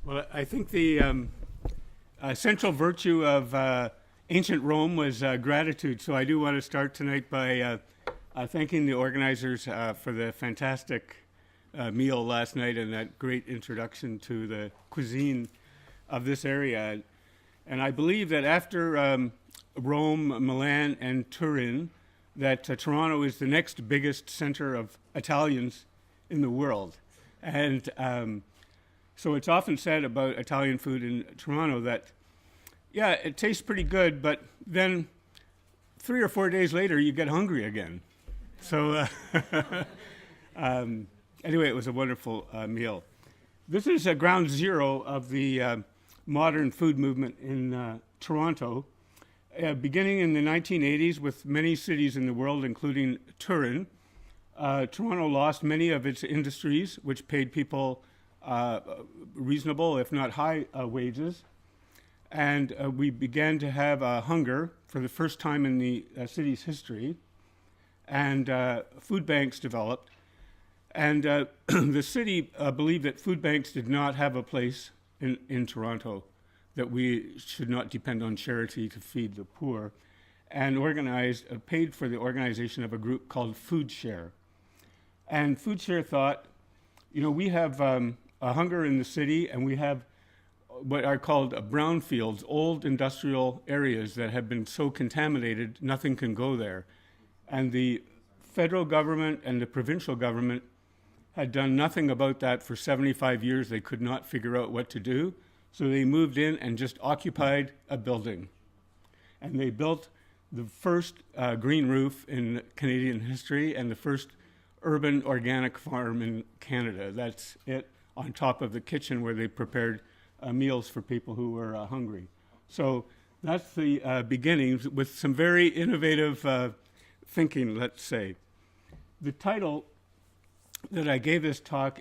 Well, I think the central virtue of ancient Rome was gratitude. So I do want to start tonight by thanking the organizers for the fantastic meal last night and that great introduction to the cuisine of this area. And I believe that after Rome, Milan, and Turin, that Toronto is the next biggest center of Italians in the world. And so it's often said about Italian food in Toronto that, yeah, it tastes pretty good, but then 3 or 4 days later, you get hungry again. So anyway, it was a wonderful meal. This is ground zero of the modern food movement in Toronto, beginning in the 1980s with many cities in the world, including Turin. Toronto lost many of its industries, which paid people reasonable, if not high, wages. And we began to have hunger for the first time in the city's history. And food banks developed. And the city believed that food banks did not have a place in Toronto, that we should not depend on charity to feed the poor, and paid for the organization of a group called Food Share. And Food Share thought, we have a hunger in the city, and we have what are called brownfields, old industrial areas that have been so contaminated, nothing can go there. And the federal government and the provincial government had done nothing about that for 75 years. They could not figure out what to do. So they moved in and just occupied a building. And they built the first green roof in Canadian history and the first urban organic farm in Canada. That's it, on top of the kitchen where they prepared meals for people who were hungry. So that's the beginnings with some very innovative thinking, let's say. The title that I gave this talk,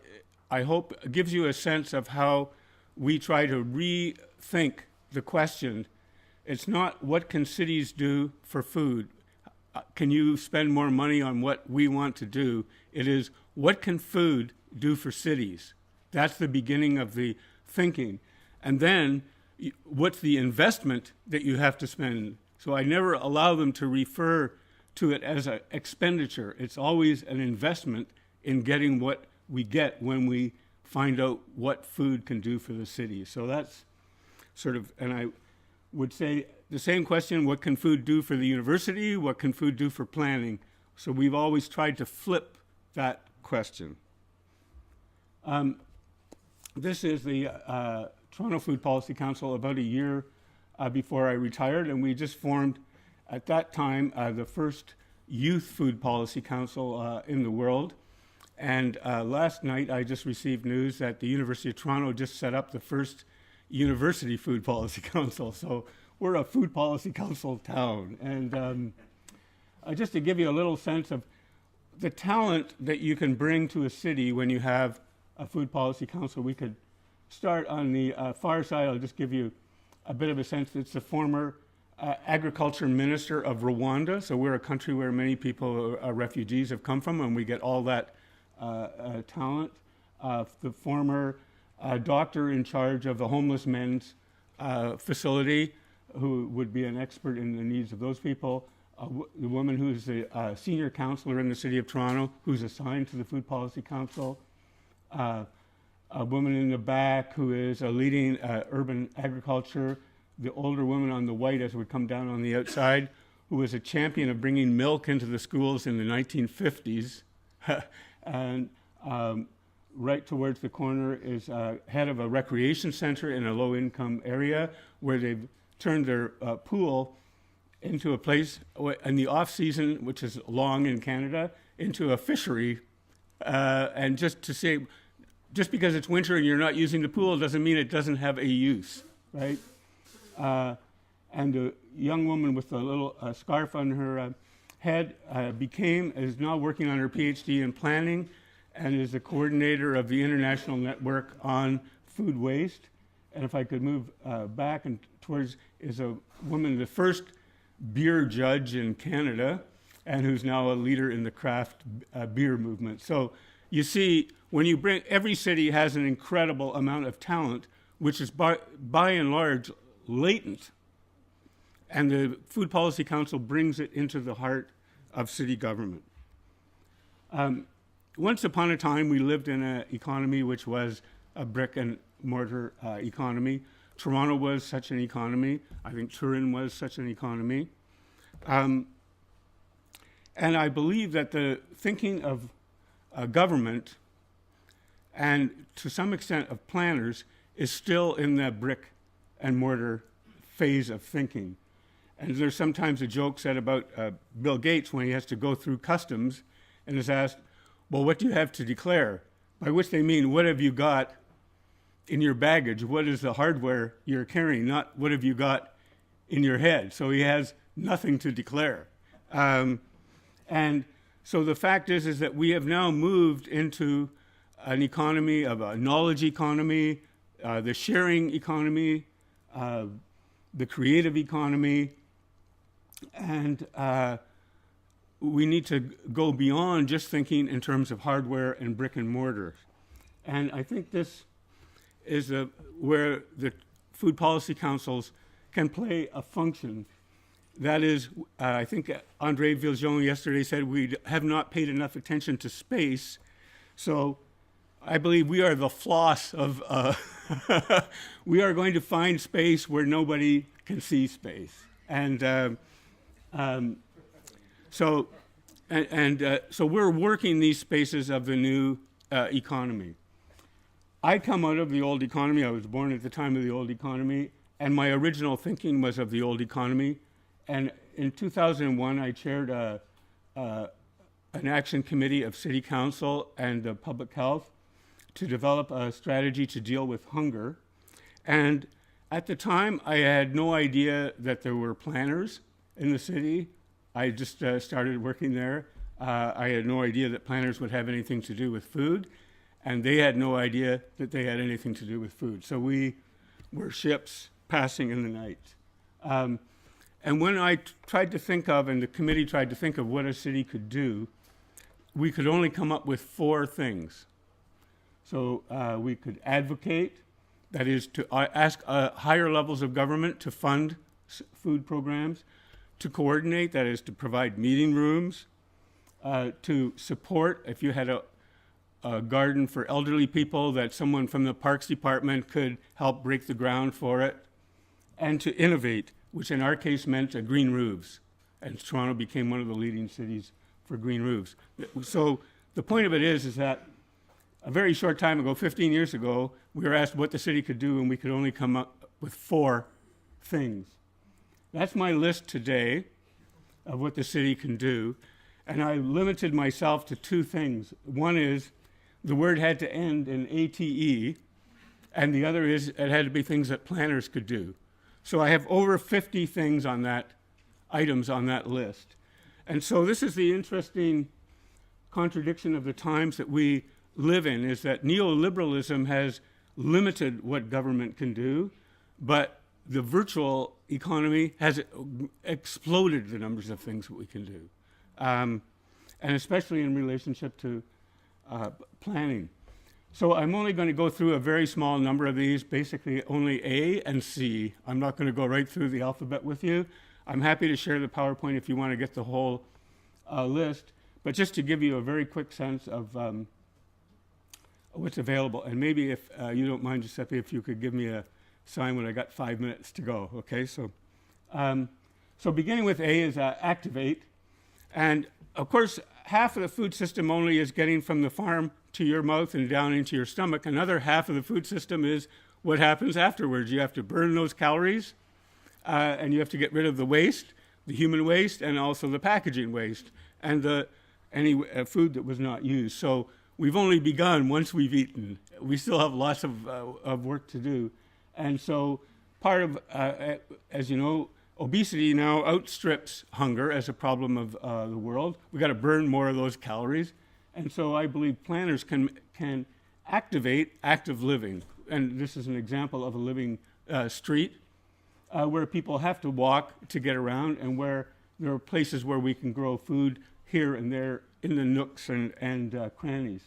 I hope, gives you a sense of how we try to rethink the question. It's not what can cities do for food? Can you spend more money on what we want to do? It is what can food do for cities? That's the beginning of the thinking. And then what's the investment that you have to spend? So I never allow them to refer to it as an expenditure. It's always an investment in getting what we get when we find out what food can do for the city. So that's sort of, and I would say the same question, what can food do for the university? What can food do for planning? So we've always tried to flip that question. This is the Toronto Food Policy Council about a year before I retired, and we just formed, at that time, the first youth food policy council in the world. And last night, I just received news that the University of Toronto just set up the first University Food Policy Council. So we're a food policy council town. And just to give you a little sense of the talent that you can bring to a city when you have a food policy council, we could start on the far side. I'll just give you a bit of a sense. It's the former agriculture minister of Rwanda. So we're a country where many people, refugees, have come from, and we get all that talent. The former doctor in charge of the homeless men's facility, who would be an expert in the needs of those people. The woman who's the senior counselor in the City of Toronto, who's assigned to the Food Policy Council. A woman in the back who is leading urban agriculture. The older woman on the white, as we come down on the outside, who was a champion of bringing milk into the schools in the 1950s. And right towards the corner is head of a recreation center in a low-income area where they've turned their pool into a place in the off-season, which is long in Canada, into a fishery. And just to say, just because it's winter and you're not using the pool doesn't mean it doesn't have a use, right? And the young woman with a little scarf on her head is now working on her PhD in planning and is the coordinator of the International Network on Food Waste. And if I could move back and towards, is a woman, the first beer judge in Canada, and who's now a leader in the craft beer movement. So you see, when you bring, every city has an incredible amount of talent which is by and large latent. And the Food Policy Council brings it into the heart of city government. Once upon a time, we lived in an economy which was a brick and mortar economy. Toronto was such an economy. I think Turin was such an economy. And I believe that the thinking of government and to some extent of planners is still in the brick and mortar phase of thinking. And there's sometimes a joke said about Bill Gates when he has to go through customs and is asked, well, what do you have to declare? By which they mean, what have you got in your baggage? What is the hardware you're carrying? Not what have you got in your head? So he has nothing to declare. And so the fact is that we have now moved into an economy of a knowledge economy, the sharing economy, the creative economy, and we need to go beyond just thinking in terms of hardware and brick and mortar. And I think this is where the food policy councils can play a function. That is, I think André Villejean yesterday said we have not paid enough attention to space. So I believe we are the floss of, we are going to find space where nobody can see space. And so we're working these spaces of the new economy. I come out of the old economy. I was born at the time of the old economy, and my original thinking was of the old economy. And in 2001, I chaired an action committee of City Council and Public Health to develop a strategy to deal with hunger. And at the time, I had no idea that there were planners in the city. I just started working there. I had no idea that planners would have anything to do with food, and they had no idea that they had anything to do with food. So we were ships passing in the night. And when I tried to think of, and the committee tried to think of what a city could do, we could only come up with 4 things. So we could advocate, that is to ask higher levels of government to fund food programs, to coordinate, that is to provide meeting rooms, to support, if you had a garden for elderly people, that someone from the Parks Department could help break the ground for it, and to innovate, which in our case meant green roofs. And Toronto became one of the leading cities for green roofs. So the point of it is that a very short time ago, 15 years ago, we were asked what the city could do, and we could only come up with 4 things. That's my list today of what the city can do, and I limited myself to 2 things. One is the word had to end in ATE, and the other is it had to be things that planners could do. So I have over 50 things on that, items on that list. And so this is the interesting contradiction of the times that we live in, is that neoliberalism has limited what government can do, but the virtual economy has exploded the numbers of things that we can do, and especially in relationship to planning. So I'm only going to go through a very small number of these, basically only A and C. I'm not going to go right through the alphabet with you. I'm happy to share the PowerPoint if you want to get the whole list, but just to give you a very quick sense of what's available. And maybe if you don't mind, Giuseppe, if you could give me a sign when I got 5 minutes to go, okay? So beginning with A is activate. And of course, half of the food system only is getting from the farm to your mouth and down into your stomach. Another half of the food system is what happens afterwards. You have to burn those calories, and you have to get rid of the waste, the human waste, and also the packaging waste, and any food that was not used. So we've only begun once we've eaten. We still have lots of work to do. And so part of, as you know, obesity now outstrips hunger as a problem of the world. We've got to burn more of those calories. And so I believe planners can activate active living. And this is an example of a living street where people have to walk to get around, and where there are places where we can grow food here and there in the nooks and crannies.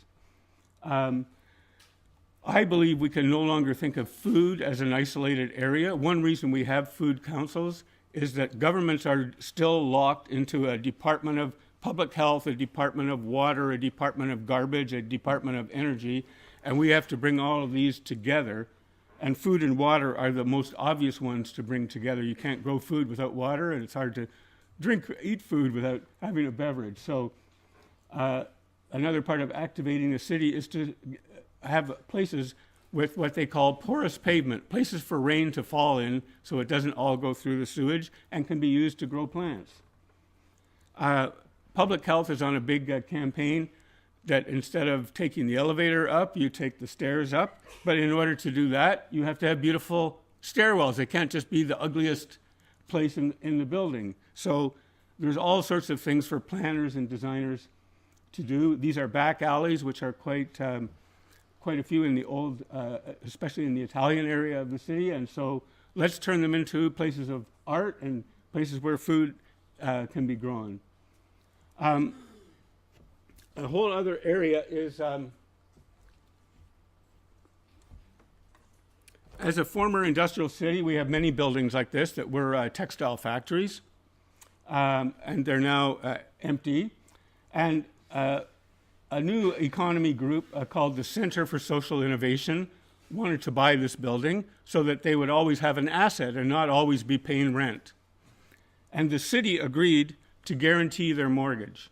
I believe we can no longer think of food as an isolated area. One reason we have food councils is that governments are still locked into a Department of Public Health, a Department of Water, a Department of Garbage, a Department of Energy, and we have to bring all of these together. And food and water are the most obvious ones to bring together. You can't grow food without water, and it's hard to eat food without having a beverage. So another part of activating the city is to have places with what they call porous pavement, places for rain to fall in so it doesn't all go through the sewage and can be used to grow plants. Public health is on a big campaign that instead of taking the elevator up, you take the stairs up. But in order to do that, you have to have beautiful stairwells. They can't just be the ugliest place in the building. So there's all sorts of things for planners and designers to do. These are back alleys, which are quite a few in the old, especially in the Italian area of the city. And so let's turn them into places of art and places where food can be grown. A whole other area is, as a former industrial city, we have many buildings like this that were textile factories, and they're now empty. And a new economy group called the Center for Social Innovation wanted to buy this building so that they would always have an asset and not always be paying rent. And the city agreed to guarantee their mortgage.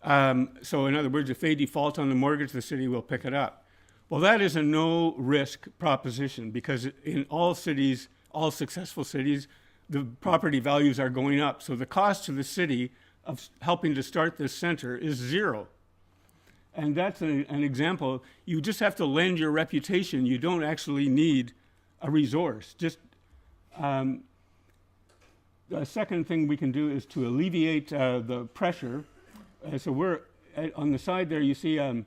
So in other words, if they default on the mortgage, the city will pick it up. Well, that is a no-risk proposition because in all cities, all successful cities, the property values are going up. So the cost to the city of helping to start this center is zero. And that's an example. You just have to lend your reputation. You don't actually need a resource. Just the second thing we can do is to alleviate the pressure. So we're on the side there, you see the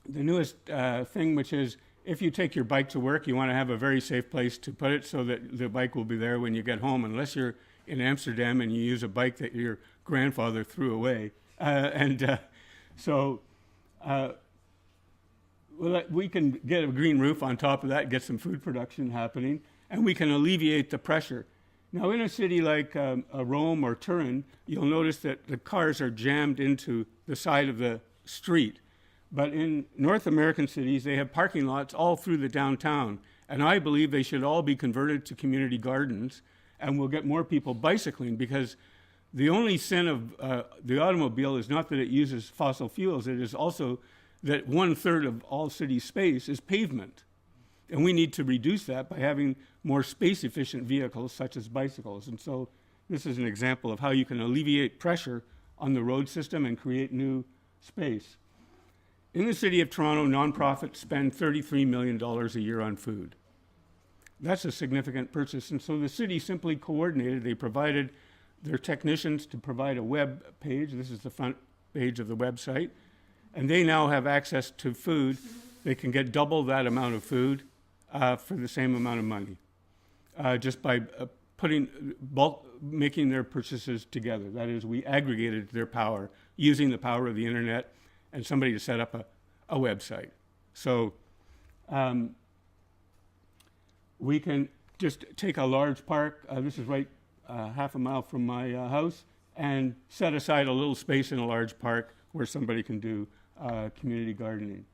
newest thing, which is if you take your bike to work, you want to have a very safe place to put it so that the bike will be there when you get home, unless you're in Amsterdam and you use a bike that your grandfather threw away. We can get a green roof on top of that, get some food production happening, and we can alleviate the pressure. Now, in a city like Rome or Turin, you'll notice that the cars are jammed into the side of the street. But in North American cities, they have parking lots all through the downtown. And I believe they should all be converted to community gardens, and we'll get more people bicycling, because the only sin of the automobile is not that it uses fossil fuels, it is also that 1/3 of all city space is pavement. And we need to reduce that by having more space-efficient vehicles, such as bicycles. And so this is an example of how you can alleviate pressure on the road system and create new space. In the city of Toronto, nonprofits spend $33 million a year on food. That's a significant purchase. And so the city simply coordinated. They provided their technicians to provide a web page. This is the front page of the website. And they now have access to food. They can get double that amount of food for the same amount of money, just by making their purchases together. That is, we aggregated their power using the power of the internet and somebody to set up a website. So we can just take a large park. This is right half a mile from my house, and set aside a little space in a large park where somebody can do community gardening.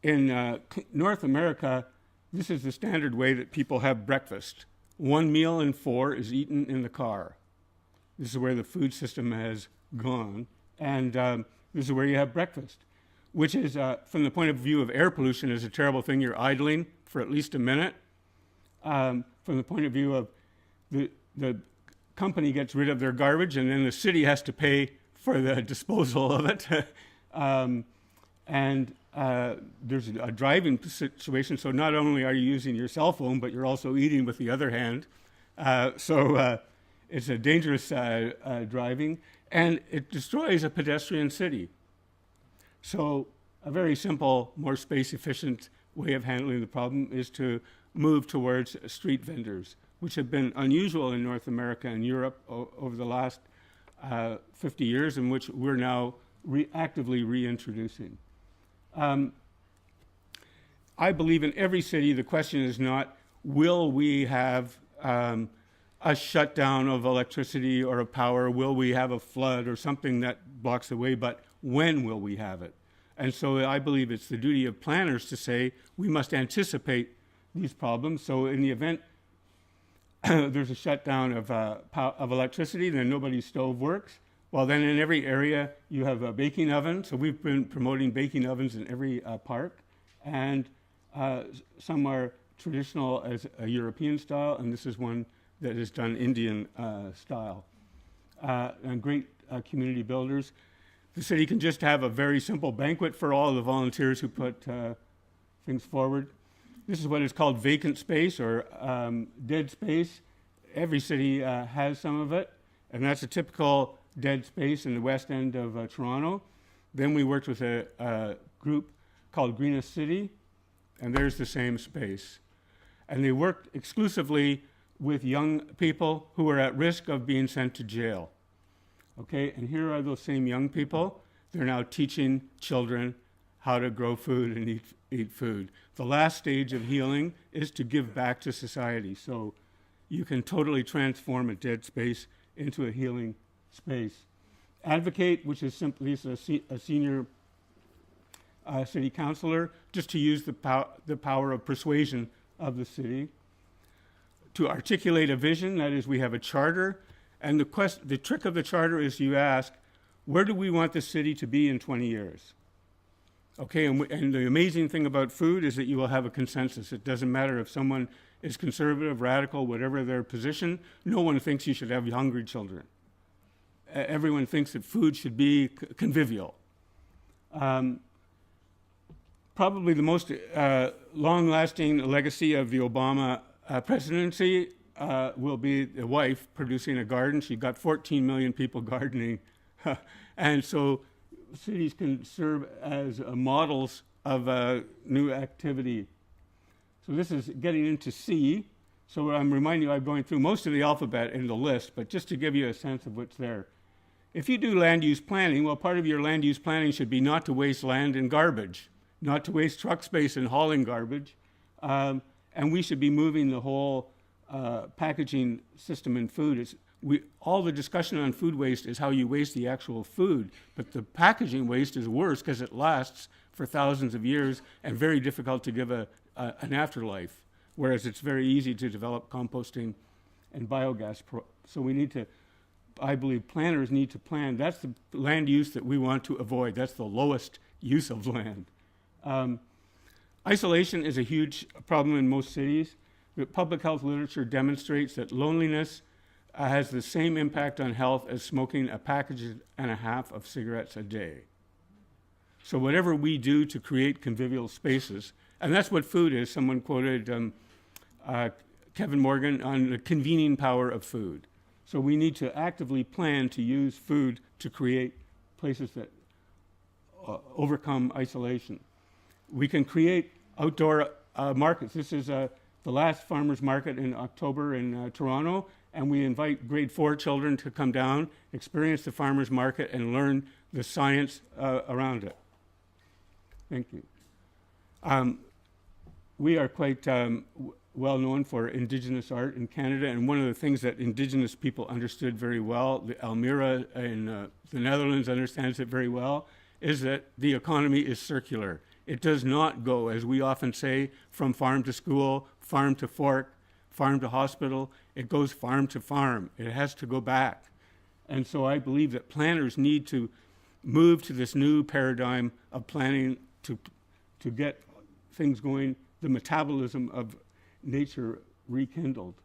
In North America, this is the standard way that people have breakfast. 1 meal in 4 is eaten in the car. This is where the food system has gone. And this is where you have breakfast, which is, from the point of view of air pollution, is a terrible thing. You're idling for at least a minute. From the point of view of the company gets rid of their garbage, and then the city has to pay for the disposal of it. There's a driving situation, so not only are you using your cell phone, but you're also eating with the other hand. It's a dangerous driving, and it destroys a pedestrian city. So a very simple, more space-efficient way of handling the problem is to move towards street vendors, which have been unusual in North America and Europe over the last 50 years, in which we're now actively reintroducing. I believe in every city the question is not, will we have a shutdown of electricity or of power? Will we have a flood or something that blocks the way? But when will we have it? And so I believe it's the duty of planners to say we must anticipate these problems. So in the event there's a shutdown of electricity, then nobody's stove works. Well, then in every area you have a baking oven. So we've been promoting baking ovens in every park. And some are traditional as a European style, and this is one that is done Indian style. And great community builders. The city can just have a very simple banquet for all the volunteers who put things forward. This is what is called vacant space or dead space. Every city has some of it, and that's a typical dead space in the west end of Toronto. Then we worked with a group called Greenest City, and there's the same space. And they worked exclusively with young people who are at risk of being sent to jail. Okay, and here are those same young people. They're now teaching children how to grow food and eat food. The last stage of healing is to give back to society. So you can totally transform a dead space into a healing space. Advocate, which is simply a senior city councilor, just to use the power of persuasion of the city. To articulate a vision, that is, we have a charter, and the trick of the charter is you ask, where do we want the city to be in 20 years? Okay, and the amazing thing about food is that you will have a consensus. It doesn't matter if someone is conservative, radical, whatever their position, no one thinks you should have hungry children. Everyone thinks that food should be convivial. Probably the most long-lasting legacy of the Obama presidency will be the wife producing a garden. She got 14 million people gardening. And so cities can serve as models of new activity. So this is getting into C. So I'm reminding you, I'm going through most of the alphabet in the list, but just to give you a sense of what's there. If you do land use planning, well, part of your land use planning should be not to waste land in garbage, not to waste truck space in hauling garbage. And we should be moving the whole packaging system in food. All the discussion on food waste is how you waste the actual food, but the packaging waste is worse because it lasts for thousands of years and very difficult to give an afterlife, whereas it's very easy to develop composting and biogas. So we need to, I believe planners need to plan. That's the land use that we want to avoid. That's the lowest use of land. Isolation is a huge problem in most cities. The public health literature demonstrates that loneliness has the same impact on health as smoking a package and a half of cigarettes a day. So whatever we do to create convivial spaces, and that's what food is. Someone quoted Kevin Morgan on the convening power of food. So we need to actively plan to use food to create places that overcome isolation. We can create outdoor markets. This is the last farmers market in October in Toronto, and we invite grade 4 children to come down, experience the farmers market, and learn the science around it. Thank you. We are quite well known for Indigenous art in Canada, and one of the things that Indigenous people understood very well, the Almira in the Netherlands understands it very well, is that the economy is circular. It does not go, as we often say, from farm to school, farm to fork, farm to hospital. It goes farm to farm. It has to go back. And so I believe that planners need to move to this new paradigm of planning to get things going, the metabolism of nature rekindled.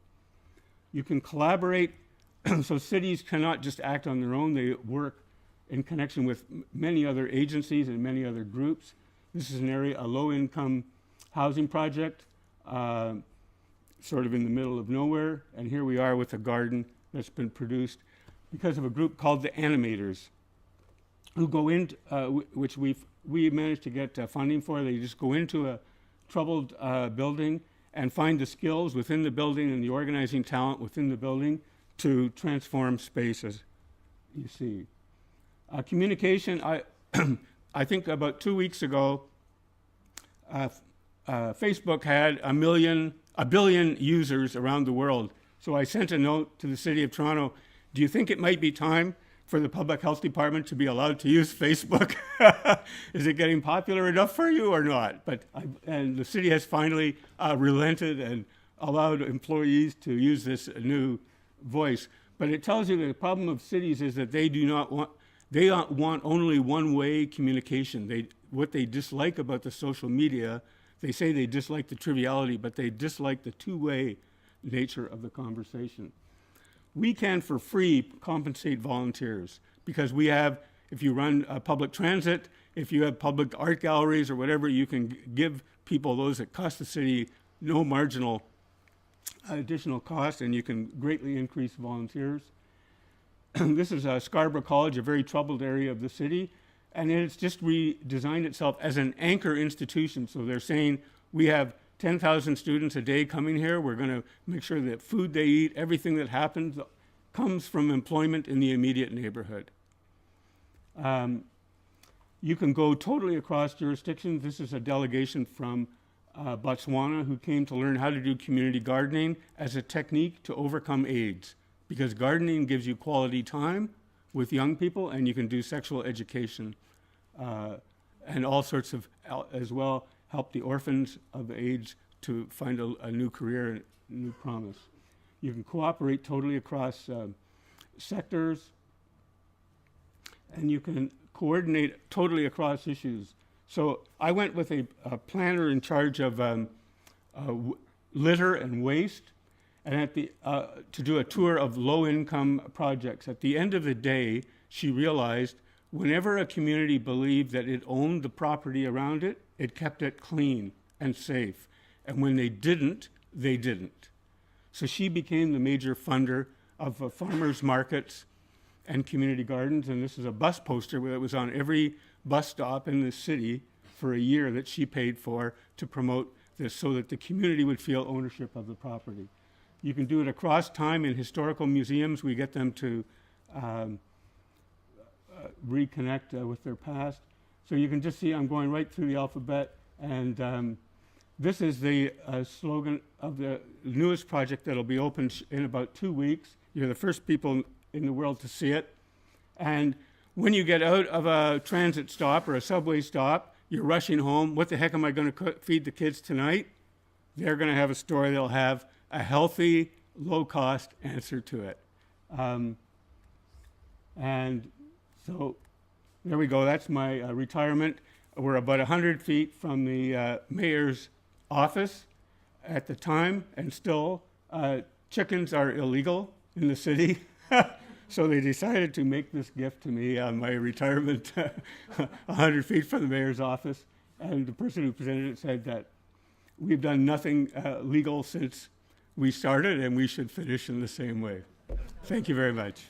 You can collaborate, so cities cannot just act on their own. They work in connection with many other agencies and many other groups. This is an area, a low-income housing project, sort of in the middle of nowhere. And here we are with a garden that's been produced because of a group called the Animators, who go into, which we managed to get funding for. They just go into a troubled building and find the skills within the building and the organizing talent within the building to transform space, as you see. Communication, I think about 2 weeks ago, Facebook had a billion users around the world. So I sent a note to the City of Toronto. Do you think it might be time for the Public Health Department to be allowed to use Facebook? Is it getting popular enough for you or not? And the city has finally relented and allowed employees to use this new voice. But it tells you that the problem of cities is that they want only one-way communication. What they dislike about the social media, they say they dislike the triviality, but they dislike the two-way nature of the conversation. We can, for free, compensate volunteers because we have, if you run public transit, if you have public art galleries or whatever, you can give people those that cost the city no marginal additional cost, and you can greatly increase volunteers. This is Scarborough College, a very troubled area of the city, and it's just redesigned itself as an anchor institution. So they're saying we have 10,000 students a day coming here. We're going to make sure that food they eat, everything that happens, comes from employment in the immediate neighborhood. You can go totally across jurisdictions. This is a delegation from Botswana who came to learn how to do community gardening as a technique to overcome AIDS, because gardening gives you quality time with young people, and you can do sexual education and all sorts of, as well, help the orphans of AIDS to find a new career and new promise. You can cooperate totally across sectors, and you can coordinate totally across issues. So I went with a planner in charge of litter and waste, and to do a tour of low-income projects. At the end of the day, she realized whenever a community believed that it owned the property around it, it kept it clean and safe. And when they didn't, they didn't. So she became the major funder of farmers markets and community gardens. And this is a bus poster that was on every bus stop in the city for a year that she paid for to promote this so that the community would feel ownership of the property. You can do it across time in historical museums. We get them to reconnect with their past. So you can just see I'm going right through the alphabet, and this is the slogan of the newest project that'll be open in about 2 weeks. You're the first people in the world to see it. And when you get out of a transit stop or a subway stop, you're rushing home. What the heck am I going to feed the kids tonight? They're going to have a story. They'll have a healthy, low-cost answer to it. And so there we go. That's my retirement. We're about 100 feet from the mayor's office at the time, and still chickens are illegal in the city. So they decided to make this gift to me on my retirement 100 feet from the mayor's office. And the person who presented it said that we've done nothing legal since we started, and we should finish in the same way. Thank you very much.